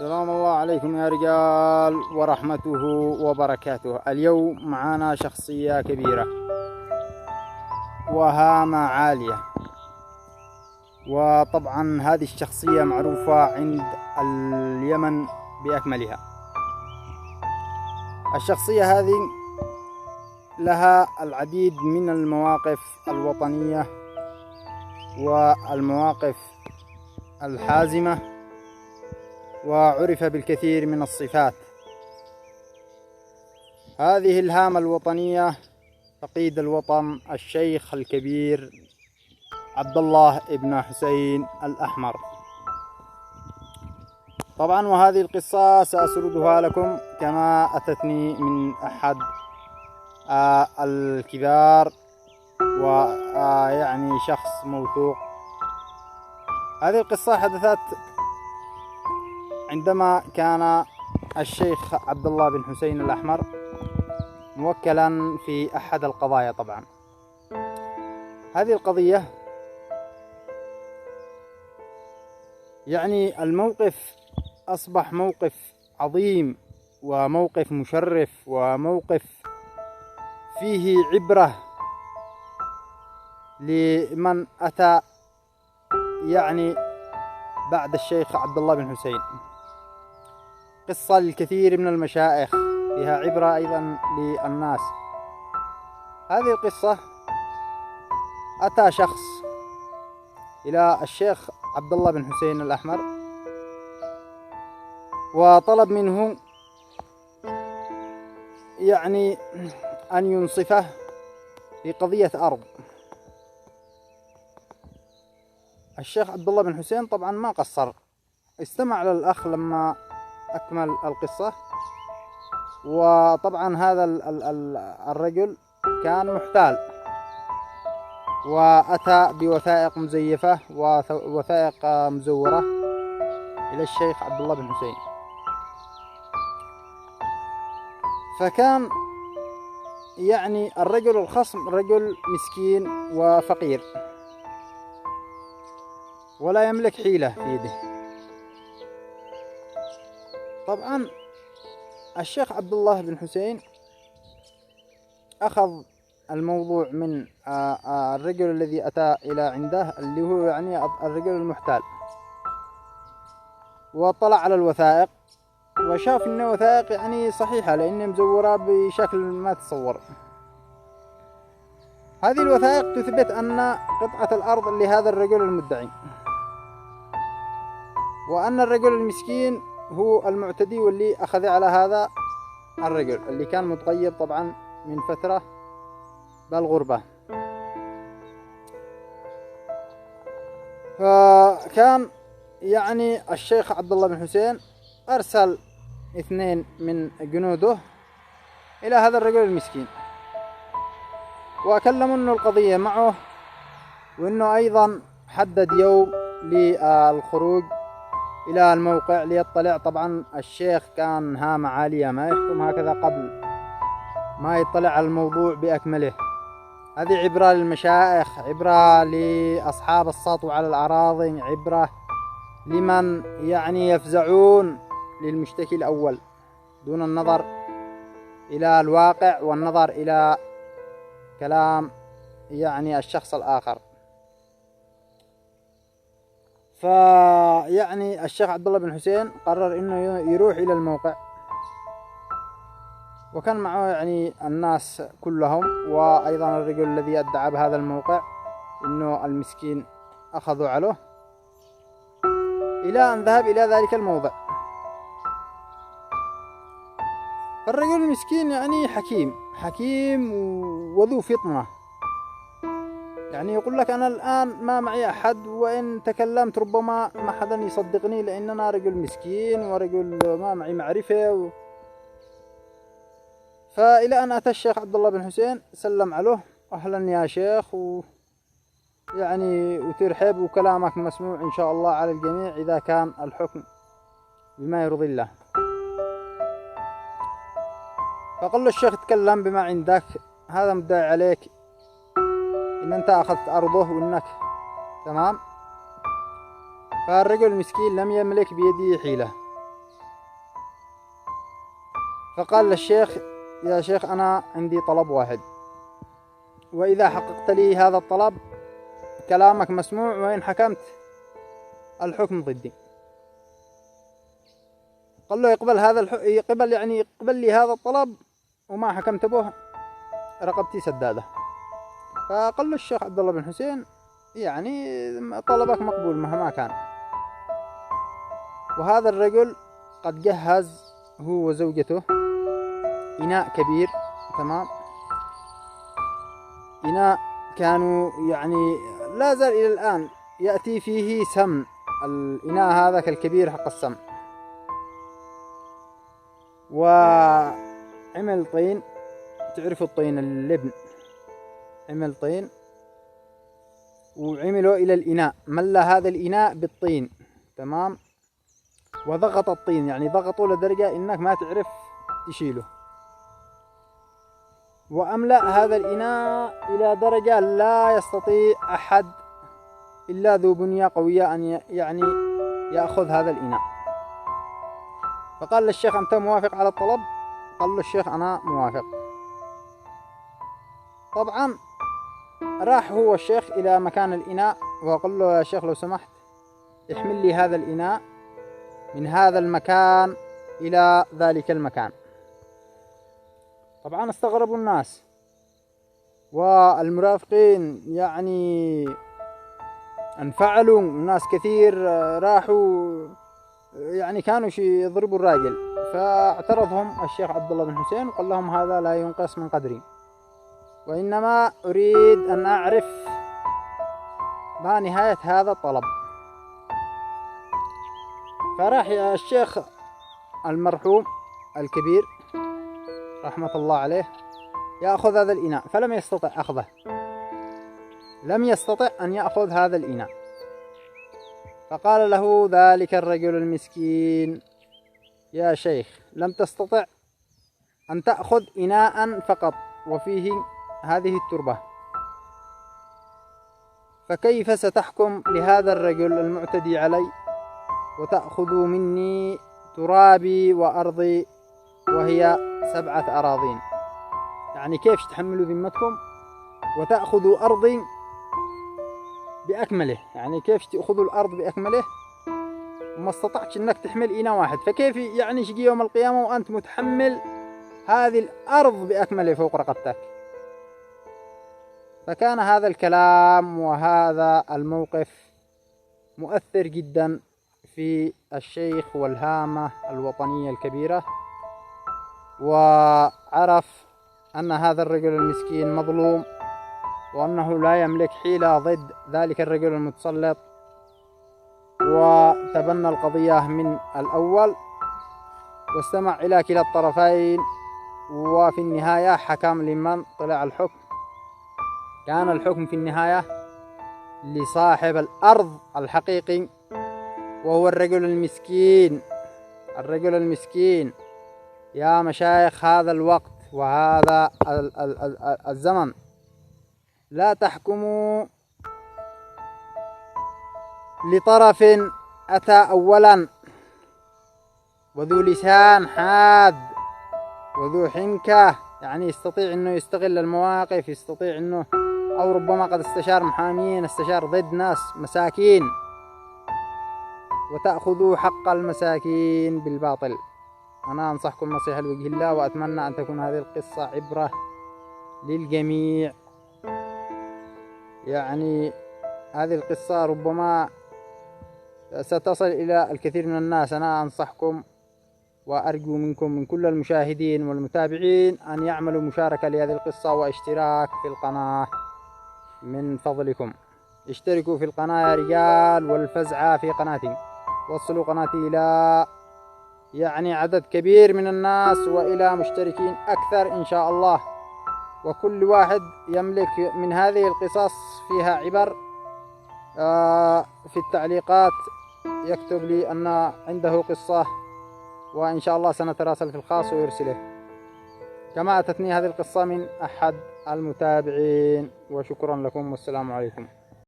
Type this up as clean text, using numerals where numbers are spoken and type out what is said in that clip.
سلام الله عليكم يا رجال ورحمته وبركاته. اليوم معانا شخصية كبيرة وهامة عالية، وطبعا هذه الشخصية معروفة عند اليمن بأكملها. الشخصية هذه لها العديد من المواقف الوطنية والمواقف الحازمة، وعرف بالكثير من الصفات. هذه الهامة الوطنية فقيد الوطن الشيخ الكبير عبد الله ابن حسين الأحمر. طبعا وهذه القصة سأسردها لكم كما أتتني من أحد الكبار ويعني شخص موثوق. هذه القصة حدثت عندما كان الشيخ عبد الله بن حسين الأحمر موكلا في أحد القضايا. طبعا هذه القضية يعني الموقف أصبح موقف عظيم وموقف مشرف وموقف فيه عبرة لمن أتى يعني بعد الشيخ عبد الله بن حسين. قصة للكثير من المشايخ، فيها عبرة أيضا للناس. هذه القصة: أتى شخص إلى الشيخ عبد الله بن حسين الأحمر وطلب منه يعني أن ينصفه في قضية أرض. الشيخ عبد الله بن حسين طبعا ما قصر، استمع للأخ لما أكمل القصة. وطبعا هذا الرجل كان محتال وأتى بوثائق مزيفة ووثائق مزورة إلى الشيخ عبد الله بن حسين. فكان يعني الرجل الخصم رجل مسكين وفقير ولا يملك حيلة في يده. طبعا الشيخ عبد الله بن حسين أخذ الموضوع من الرجل الذي أتى إلى عنده، اللي هو يعني الرجل المحتال، واطلع على الوثائق وشاف إن وثائق يعني صحيحة لأن مزورة بشكل ما تصور. هذه الوثائق تثبت أن قطعة الأرض لهذا الرجل المدعي، وأن الرجل المسكين هو المعتدي واللي أخذ على هذا الرجل اللي كان متغيب طبعا من فترة بالغربة. فكان يعني الشيخ عبد الله بن حسين أرسل 2 من جنوده إلى هذا الرجل المسكين وكلموا إنه القضية معه، وإنه أيضا حدد يوم للخروج إلى الموقع ليطلع. طبعا الشيخ كان هامة عالية، ما يحكم هكذا قبل ما يطلع على الموضوع بأكمله. هذه عبرة للمشايخ، عبرة لأصحاب السطو على الأراضي، عبرة لمن يعني يفزعون للمشتكي الأول دون النظر إلى الواقع والنظر إلى كلام يعني الشخص الآخر. فيعني الشيخ عبد الله بن حسين قرر انه يروح الى الموقع، وكان معه يعني الناس كلهم، وايضا الرجل الذي ادعى بهذا الموقع انه المسكين اخذوا عليه، الى ان ذهب الى ذلك الموضع. الرجل المسكين يعني حكيم وذو فطنة، يعني يقول لك أنا الآن ما معي أحد، وإن تكلمت ربما ما حدا يصدقني لأن أنا رجل مسكين ورجل ما معي معرفة فإلى أن أتى الشيخ عبد الله بن حسين سلم عليه: أهلا يا شيخ، يعني وترحب وكلامك مسموع إن شاء الله على الجميع إذا كان الحكم بما يرضي الله. فقال له الشيخ: تكلم بما عندك، هذا مدعي عليك إن أنت أخذت أرضه وإنك تمام. فالرجل المسكين لم يملك بيده حيلة، فقال للشيخ: يا شيخ أنا عندي طلب واحد، وإذا حققت لي هذا الطلب كلامك مسموع، وإن حكمت الحكم ضدي. قال له: يقبل هذا يقبل، يعني يقبل لي هذا الطلب وما حكمت به رقبتي سدادة. فقال له الشيخ عبد الله بن حسين: يعني طلبك مقبول مهما كان. وهذا الرجل قد جهز هو وزوجته إناء كبير، تمام، إناء كانوا يعني لا زال إلى الآن يأتي فيه سمن، الإناء هذا الكبير حق السمن. وعمل طين، تعرفوا الطين اللبن، عمل طين وعملوا إلى الإناء، ملى هذا الإناء بالطين، تمام، وضغط الطين، يعني ضغطوا لدرجة إنك ما تعرف تشيله، وأملأ هذا الإناء إلى درجة لا يستطيع أحد إلا ذو بنية قوية أن يعني يأخذ هذا الإناء. فقال للشيخ: أنت موافق على الطلب؟ قال له الشيخ: أنا موافق. طبعا راح هو الشيخ إلى مكان الإناء وقال له: يا شيخ لو سمحت احمل لي هذا الإناء من هذا المكان إلى ذلك المكان. طبعا استغربوا الناس والمرافقين، يعني انفعلوا، ناس كثير راحوا يعني كانوا يضربوا الراجل. فاعترضهم الشيخ عبد الله بن حسين وقال لهم: هذا لا ينقص من قدري، وإنما أريد أن أعرف ما نهاية هذا الطلب. فراح الشيخ المرحوم الكبير رحمة الله عليه يأخذ هذا الإناء، فلم يستطع أخذه، لم يستطع أن يأخذ هذا الإناء. فقال له ذلك الرجل المسكين: يا شيخ لم تستطع أن تأخذ إناء فقط وفيه هذه التربة، فكيف ستحكم لهذا الرجل المعتدي علي وتأخذ مني ترابي وأرضي وهي 7 أراضين؟ يعني كيف تحملوا ذمتكم وتأخذوا أرضي بأكمله؟ يعني كيف تأخذوا الأرض بأكمله وما استطعتش أنك تحمل إناء واحد؟ فكيف يعني شقي يوم القيامة وأنت متحمل هذه الأرض بأكمله فوق رقبتك؟ فكان هذا الكلام وهذا الموقف مؤثر جدا في الشيخ والهامة الوطنية الكبيرة، وعرف أن هذا الرجل المسكين مظلوم وأنه لا يملك حيلة ضد ذلك الرجل المتسلط، وتبنى القضية من الأول واستمع إلى كلا الطرفين، وفي النهاية حكم لمن طلع الحكم. كان الحكم في النهاية لصاحب الأرض الحقيقي وهو الرجل المسكين. الرجل المسكين يا مشايخ هذا الوقت وهذا الزمن لا تحكموا لطرف أتى أولا وذو لسان حاد وذو حنكة، يعني يستطيع أنه يستغل المواقف، يستطيع أنه أو ربما قد استشار محامين، استشار ضد ناس مساكين، وتأخذوا حق المساكين بالباطل. أنا أنصحكم نصيحة لوجه الله، وأتمنى أن تكون هذه القصة عبرة للجميع. يعني هذه القصة ربما ستصل إلى الكثير من الناس. أنا أنصحكم وأرجو منكم من كل المشاهدين والمتابعين أن يعملوا مشاركة لهذه القصة واشتراك في القناة من فضلكم. اشتركوا في القناة يا رجال، والفزعة في قناتي، وصلوا قناتي إلى يعني عدد كبير من الناس وإلى مشتركين أكثر إن شاء الله. وكل واحد يملك من هذه القصص فيها عبر في التعليقات يكتب لي أن عنده قصة، وإن شاء الله سنتراسل في الخاص ويرسله. كما أتتني هذه القصة من أحد المتابعين، وشكرا لكم والسلام عليكم.